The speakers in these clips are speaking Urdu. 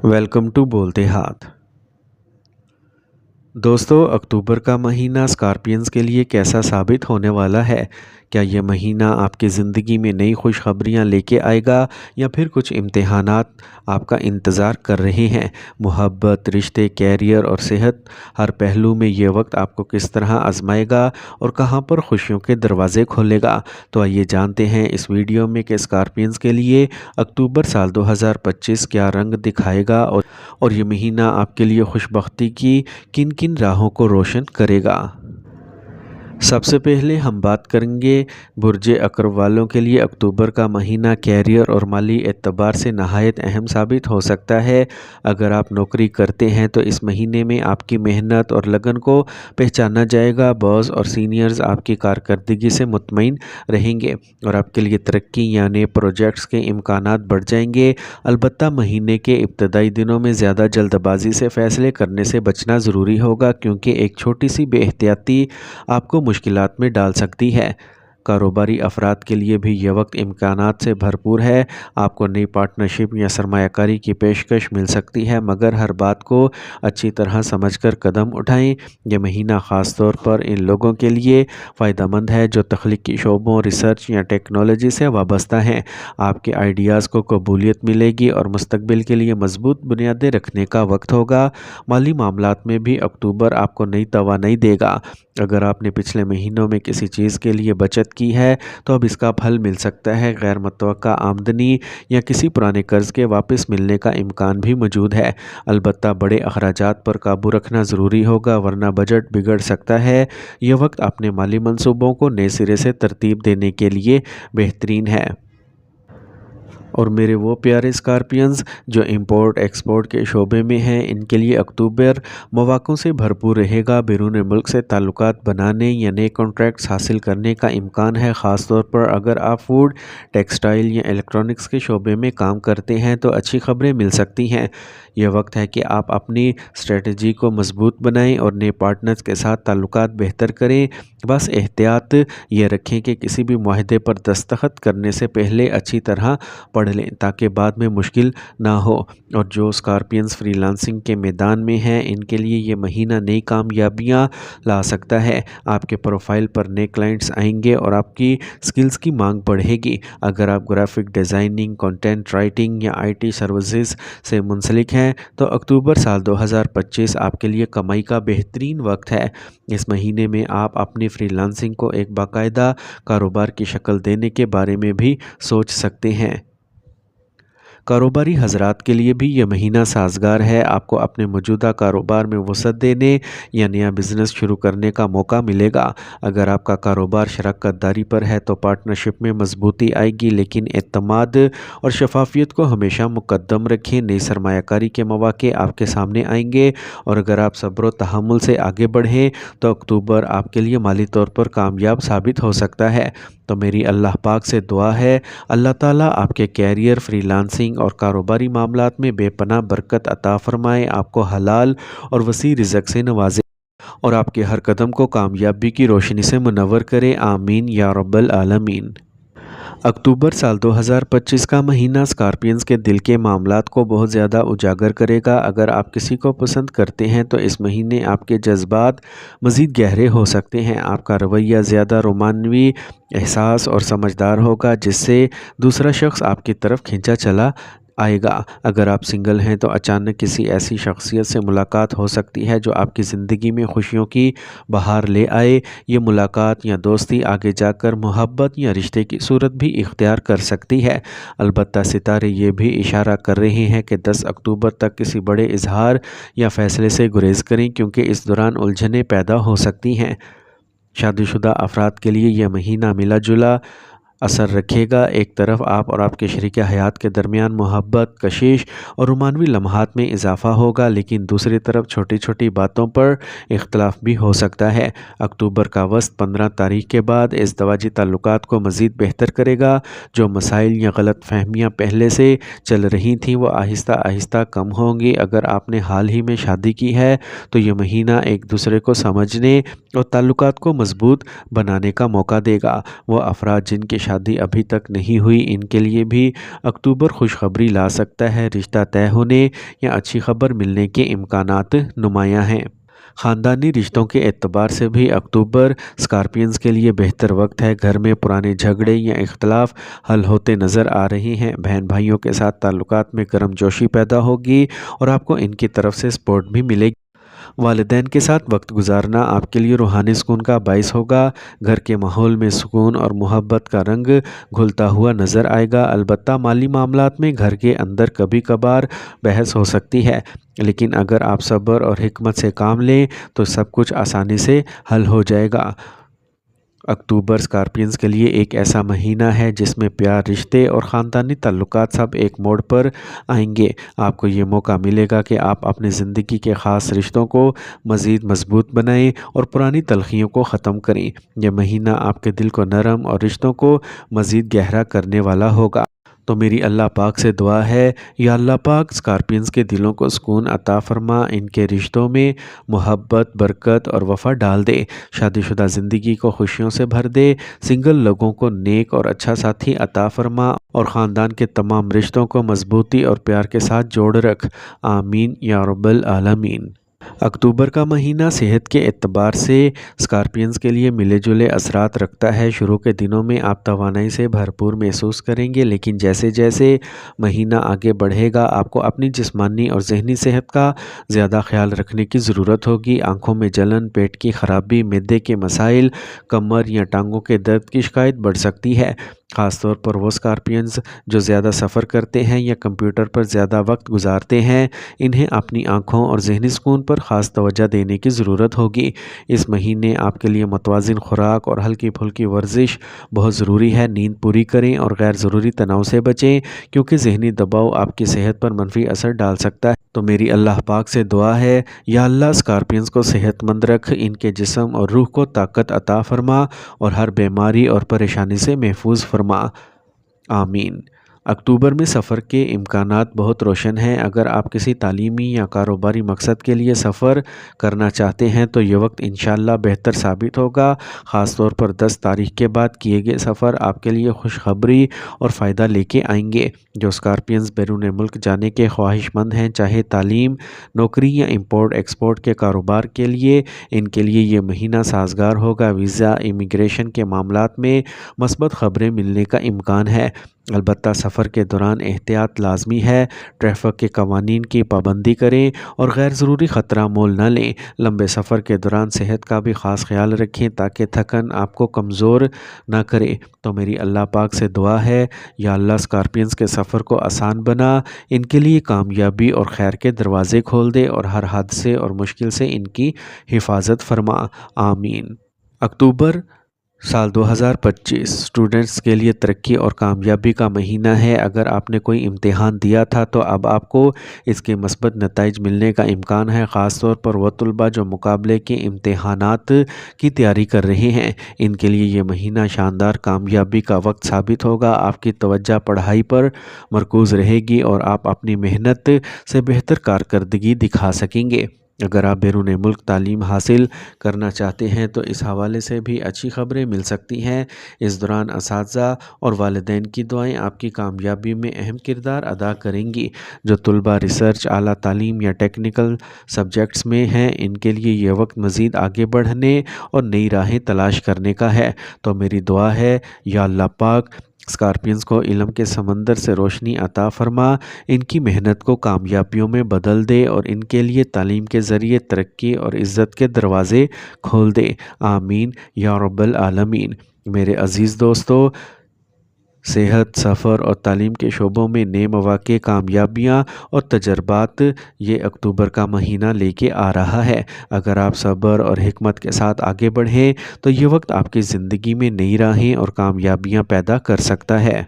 ویلکم ٹو بولتے ہاتھ۔ دوستو، اکتوبر کا مہینہ اسکارپینز کے لیے کیسا ثابت ہونے والا ہے؟ کیا یہ مہینہ آپ کی زندگی میں نئی خوشخبریاں لے کے آئے گا یا پھر کچھ امتحانات آپ کا انتظار کر رہے ہیں؟ محبت، رشتے، کیریئر اور صحت، ہر پہلو میں یہ وقت آپ کو کس طرح آزمائے گا اور کہاں پر خوشیوں کے دروازے کھولے گا؟ تو آئیے جانتے ہیں اس ویڈیو میں کہ اسکارپینز کے لیے اکتوبر سال 2025 کیا رنگ دکھائے گا اور یہ مہینہ آپ کے لیے خوشبختی کی کن کن راہوں کو روشن کرے گا۔ سب سے پہلے ہم بات کریں گے برج عقرب والوں کے لیے اکتوبر کا مہینہ کیریئر اور مالی اعتبار سے نہایت اہم ثابت ہو سکتا ہے۔ اگر آپ نوکری کرتے ہیں تو اس مہینے میں آپ کی محنت اور لگن کو پہچانا جائے گا۔ باس اور سینئرز آپ کی کارکردگی سے مطمئن رہیں گے اور آپ کے لیے ترقی یا نئے پروجیکٹس کے امکانات بڑھ جائیں گے۔ البتہ مہینے کے ابتدائی دنوں میں زیادہ جلد بازی سے فیصلے کرنے سے بچنا ضروری ہوگا، کیونکہ ایک چھوٹی سی بے احتیاطی آپ کو مشکلات میں ڈال سکتی ہے۔ کاروباری افراد کے لیے بھی یہ وقت امکانات سے بھرپور ہے۔ آپ کو نئی پارٹنرشپ یا سرمایہ کاری کی پیشکش مل سکتی ہے، مگر ہر بات کو اچھی طرح سمجھ کر قدم اٹھائیں۔ یہ مہینہ خاص طور پر ان لوگوں کے لیے فائدہ مند ہے جو تخلیقی شعبوں، ریسرچ یا ٹیکنالوجی سے وابستہ ہیں۔ آپ کے آئیڈیاز کو قبولیت ملے گی اور مستقبل کے لیے مضبوط بنیادیں رکھنے کا وقت ہوگا۔ مالی معاملات میں بھی اکتوبر آپ کو نئی توانائی دے گا۔ اگر آپ نے پچھلے مہینوں میں کسی چیز کے لیے بچت کی ہے تو اب اس کا پھل مل سکتا ہے۔ غیر متوقع آمدنی یا کسی پرانے قرض کے واپس ملنے کا امکان بھی موجود ہے۔ البتہ بڑے اخراجات پر قابو رکھنا ضروری ہوگا، ورنہ بجٹ بگڑ سکتا ہے۔ یہ وقت اپنے مالی منصوبوں کو نئے سرے سے ترتیب دینے کے لیے بہترین ہے۔ اور میرے وہ پیارے اسکارپینز جو امپورٹ ایکسپورٹ کے شعبے میں ہیں، ان کے لیے اکتوبر مواقعوں سے بھرپور رہے گا۔ بیرون ملک سے تعلقات بنانے یا نئے کانٹریکٹس حاصل کرنے کا امکان ہے، خاص طور پر اگر آپ فوڈ، ٹیکسٹائل یا الیکٹرانکس کے شعبے میں کام کرتے ہیں تو اچھی خبریں مل سکتی ہیں۔ یہ وقت ہے کہ آپ اپنی اسٹریٹجی کو مضبوط بنائیں اور نئے پارٹنرز کے ساتھ تعلقات بہتر کریں۔ بس احتیاط یہ رکھیں کہ کسی بھی معاہدے پر دستخط کرنے سے پہلے اچھی طرح پڑھ لیں تاکہ بعد میں مشکل نہ ہو۔ اور جو اسکارپینز فری لانسنگ کے میدان میں ہیں، ان کے لیے یہ مہینہ نئی کامیابیاں لا سکتا ہے۔ آپ کے پروفائل پر نئے کلائنٹس آئیں گے اور آپ کی سکلز کی مانگ بڑھے گی۔ اگر آپ گرافک ڈیزائننگ، کنٹینٹ رائٹنگ یا IT سروسز سے منسلک ہیں تو اکتوبر سال 2025 آپ کے لیے کمائی کا بہترین وقت ہے۔ اس مہینے میں آپ اپنی فری لانسنگ کو ایک باقاعدہ کاروبار کی شکل دینے کے بارے میں بھی سوچ سکتے ہیں۔ کاروباری حضرات کے لیے بھی یہ مہینہ سازگار ہے۔ آپ کو اپنے موجودہ کاروبار میں وسعت دینے یا نیا بزنس شروع کرنے کا موقع ملے گا۔ اگر آپ کا کاروبار شراکت داری پر ہے تو پارٹنرشپ میں مضبوطی آئے گی، لیکن اعتماد اور شفافیت کو ہمیشہ مقدم رکھیں۔ نئی سرمایہ کاری کے مواقع آپ کے سامنے آئیں گے اور اگر آپ صبر و تحمل سے آگے بڑھیں تو اکتوبر آپ کے لیے مالی طور پر کامیاب ثابت ہو سکتا ہے۔ تو میری اللہ پاک سے دعا ہے اللہ تعالیٰ آپ کے کیریئر، فری لانسنگ اور کاروباری معاملات میں بے پناہ برکت عطا فرمائے، آپ کو حلال اور وسیع رزق سے نوازے اور آپ کے ہر قدم کو کامیابی کی روشنی سے منور کرے۔ آمین یا رب العالمین۔ اکتوبر سال 2025 کا مہینہ اسکارپینز کے دل کے معاملات کو بہت زیادہ اجاگر کرے گا۔ اگر آپ کسی کو پسند کرتے ہیں تو اس مہینے آپ کے جذبات مزید گہرے ہو سکتے ہیں۔ آپ کا رویہ زیادہ رومانوی، احساس اور سمجھدار ہوگا، جس سے دوسرا شخص آپ کی طرف کھینچا چلا آئے گا۔ اگر آپ سنگل ہیں تو اچانک کسی ایسی شخصیت سے ملاقات ہو سکتی ہے جو آپ کی زندگی میں خوشیوں کی بہار لے آئے۔ یہ ملاقات یا دوستی آگے جا کر محبت یا رشتے کی صورت بھی اختیار کر سکتی ہے۔ البتہ ستارے یہ بھی اشارہ کر رہے ہیں کہ 10 اکتوبر تک کسی بڑے اظہار یا فیصلے سے گریز کریں، کیونکہ اس دوران الجھنیں پیدا ہو سکتی ہیں۔ شادی شدہ افراد کے لیے یہ مہینہ ملا جلا اثر رکھے گا۔ ایک طرف آپ اور آپ کے شریک حیات کے درمیان محبت، کشش اور رومانوی لمحات میں اضافہ ہوگا، لیکن دوسری طرف چھوٹی چھوٹی باتوں پر اختلاف بھی ہو سکتا ہے۔ اکتوبر کا وسط 15 تاریخ کے بعد ازدواجی تعلقات کو مزید بہتر کرے گا۔ جو مسائل یا غلط فہمیاں پہلے سے چل رہی تھیں وہ آہستہ آہستہ کم ہوں گی۔ اگر آپ نے حال ہی میں شادی کی ہے تو یہ مہینہ ایک دوسرے کو سمجھنے اور تعلقات کو مضبوط بنانے کا موقع دے گا۔ وہ افراد جن کی شادی ابھی تک نہیں ہوئی ان کے لیے بھی اکتوبر خوشخبری لا سکتا ہے۔ رشتہ طے ہونے یا اچھی خبر ملنے کے امکانات نمایاں ہیں۔ خاندانی رشتوں کے اعتبار سے بھی اکتوبر اسکارپینز کے لیے بہتر وقت ہے۔ گھر میں پرانے جھگڑے یا اختلاف حل ہوتے نظر آ رہے ہیں۔ بہن بھائیوں کے ساتھ تعلقات میں گرم جوشی پیدا ہوگی اور آپ کو ان کی طرف سے سپورٹ بھی ملے گی۔ والدین کے ساتھ وقت گزارنا آپ کے لیے روحانی سکون کا باعث ہوگا۔ گھر کے ماحول میں سکون اور محبت کا رنگ گھلتا ہوا نظر آئے گا۔ البتہ مالی معاملات میں گھر کے اندر کبھی کبھار بحث ہو سکتی ہے، لیکن اگر آپ صبر اور حکمت سے کام لیں تو سب کچھ آسانی سے حل ہو جائے گا۔ اکتوبر اسکارپینز کے لیے ایک ایسا مہینہ ہے جس میں پیار، رشتے اور خاندانی تعلقات سب ایک موڑ پر آئیں گے۔ آپ کو یہ موقع ملے گا کہ آپ اپنی زندگی کے خاص رشتوں کو مزید مضبوط بنائیں اور پرانی تلخیوں کو ختم کریں۔ یہ مہینہ آپ کے دل کو نرم اور رشتوں کو مزید گہرا کرنے والا ہوگا۔ تو میری اللہ پاک سے دعا ہے، یا اللہ پاک اسکارپینز کے دلوں کو سکون عطا فرما، ان کے رشتوں میں محبت، برکت اور وفا ڈال دے، شادی شدہ زندگی کو خوشیوں سے بھر دے، سنگل لوگوں کو نیک اور اچھا ساتھی عطا فرما اور خاندان کے تمام رشتوں کو مضبوطی اور پیار کے ساتھ جوڑ رکھ۔ آمین یا رب العالمین۔ اکتوبر کا مہینہ صحت کے اعتبار سے اسکارپینز کے لیے ملے جلے اثرات رکھتا ہے۔ شروع کے دنوں میں آپ توانائی سے بھرپور محسوس کریں گے، لیکن جیسے جیسے مہینہ آگے بڑھے گا آپ کو اپنی جسمانی اور ذہنی صحت کا زیادہ خیال رکھنے کی ضرورت ہوگی۔ آنکھوں میں جلن، پیٹ کی خرابی، معدے کے مسائل، کمر یا ٹانگوں کے درد کی شکایت بڑھ سکتی ہے۔ خاص طور پر وہ اسکارپینز جو زیادہ سفر کرتے ہیں یا کمپیوٹر پر زیادہ وقت گزارتے ہیں، انہیں اپنی آنکھوں اور ذہنی سکون پر خاص توجہ دینے کی ضرورت ہوگی۔ اس مہینے آپ کے لیے متوازن خوراک اور ہلکی پھلکی ورزش بہت ضروری ہے۔ نیند پوری کریں اور غیر ضروری تناؤ سے بچیں، کیونکہ ذہنی دباؤ آپ کی صحت پر منفی اثر ڈال سکتا ہے۔ تو میری اللہ پاک سے دعا ہے، یا اللہ اسکارپینز کو صحت مند رکھ، ان کے جسم اور روح کو طاقت عطا فرما اور ہر بیماری اور پریشانی سے محفوظ فرما۔ آمین۔ اکتوبر میں سفر کے امکانات بہت روشن ہیں۔ اگر آپ کسی تعلیمی یا کاروباری مقصد کے لیے سفر کرنا چاہتے ہیں تو یہ وقت انشاءاللہ بہتر ثابت ہوگا۔ خاص طور پر 10 تاریخ کے بعد کیے گئے سفر آپ کے لیے خوشخبری اور فائدہ لے کے آئیں گے۔ جو اسکارپینز بیرون ملک جانے کے خواہش مند ہیں، چاہے تعلیم، نوکری یا امپورٹ ایکسپورٹ کے کاروبار کے لیے، ان کے لیے یہ مہینہ سازگار ہوگا۔ ویزا، امیگریشن کے معاملات میں مثبت خبریں ملنے کا امکان ہے، البتہ سفر کے دوران احتیاط لازمی ہے۔ ٹریفک کے قوانین کی پابندی کریں اور غیر ضروری خطرہ مول نہ لیں۔ لمبے سفر کے دوران صحت کا بھی خاص خیال رکھیں تاکہ تھکن آپ کو کمزور نہ کرے۔ تو میری اللہ پاک سے دعا ہے، یا اللہ اسکارپینز کے سفر کو آسان بنا، ان کے لیے کامیابی اور خیر کے دروازے کھول دے اور ہر حادثے اور مشکل سے ان کی حفاظت فرما۔ آمین۔ اکتوبر سال 2025 اسٹوڈنٹس کے لیے ترقی اور کامیابی کا مہینہ ہے۔ اگر آپ نے کوئی امتحان دیا تھا تو اب آپ کو اس کے مثبت نتائج ملنے کا امکان ہے۔ خاص طور پر وہ طلباء جو مقابلے کے امتحانات کی تیاری کر رہے ہیں، ان کے لیے یہ مہینہ شاندار کامیابی کا وقت ثابت ہوگا۔ آپ کی توجہ پڑھائی پر مرکوز رہے گی اور آپ اپنی محنت سے بہتر کارکردگی دکھا سکیں گے۔ اگر آپ بیرون ملک تعلیم حاصل کرنا چاہتے ہیں تو اس حوالے سے بھی اچھی خبریں مل سکتی ہیں۔ اس دوران اساتذہ اور والدین کی دعائیں آپ کی کامیابی میں اہم کردار ادا کریں گی۔ جو طلباء ریسرچ، اعلیٰ تعلیم یا ٹیکنیکل سبجیکٹس میں ہیں، ان کے لیے یہ وقت مزید آگے بڑھنے اور نئی راہیں تلاش کرنے کا ہے۔ تو میری دعا ہے، یا اللہ پاک اسکارپینز کو علم کے سمندر سے روشنی عطا فرما، ان کی محنت کو کامیابیوں میں بدل دے اور ان کے لیے تعلیم کے ذریعے ترقی اور عزت کے دروازے کھول دے۔ آمین یا رب العالمین۔ میرے عزیز دوستو، صحت، سفر اور تعلیم کے شعبوں میں نئے مواقع، کامیابیاں اور تجربات یہ اکتوبر کا مہینہ لے کے آ رہا ہے۔ اگر آپ صبر اور حکمت کے ساتھ آگے بڑھیں تو یہ وقت آپ کی زندگی میں نئی راہیں اور کامیابیاں پیدا کر سکتا ہے۔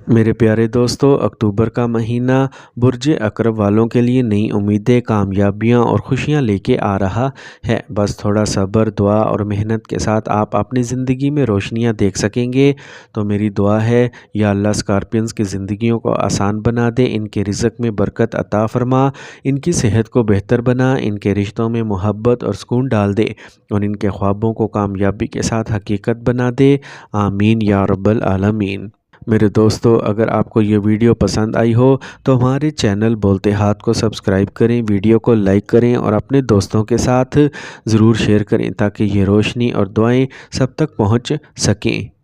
میرے پیارے دوستو، اکتوبر کا مہینہ برج اکرب والوں کے لیے نئی امیدیں، کامیابیاں اور خوشیاں لے کے آ رہا ہے۔ بس تھوڑا صبر، دعا اور محنت کے ساتھ آپ اپنی زندگی میں روشنیاں دیکھ سکیں گے۔ تو میری دعا ہے، یا اللہ اسکارپینز کی زندگیوں کو آسان بنا دے، ان کے رزق میں برکت عطا فرما، ان کی صحت کو بہتر بنا، ان کے رشتوں میں محبت اور سکون ڈال دے اور ان کے خوابوں کو کامیابی کے ساتھ حقیقت بنا دے۔ آمین یا رب العالمین۔ میرے دوستو، اگر آپ کو یہ ویڈیو پسند آئی ہو تو ہمارے چینل بولتے ہاتھ کو سبسکرائب کریں، ویڈیو کو لائک کریں اور اپنے دوستوں کے ساتھ ضرور شیئر کریں تاکہ یہ روشنی اور دعائیں سب تک پہنچ سکیں۔